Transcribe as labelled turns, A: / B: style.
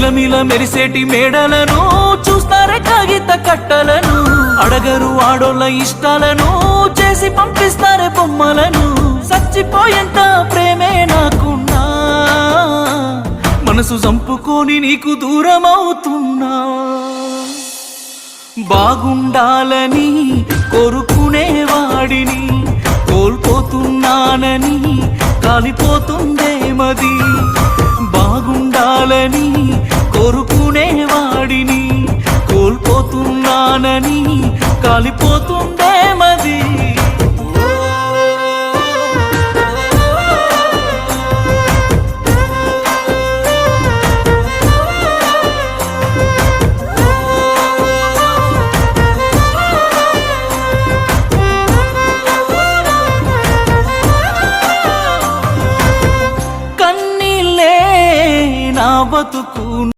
A: మిలమిల మెరిసేటి మేడలను చూస్తారే కాగిత కట్టలను అడగరు ఆడోళ్ళ ఇష్టాలను చేసి పంపిస్తారే బొమ్మలను చచ్చిపోయేంత ప్రేమే నాకున్నా మనసు చంపుకొని నీకు దూరం అవుతున్నా బాగుండాలని కోరుకునేవాడిని కోల్పోతున్నానని కాలిపోతుందే మది బాగుండాలని కోరుకునేవాడిని కోల్పోతున్నానని కాలిపోతుందే మది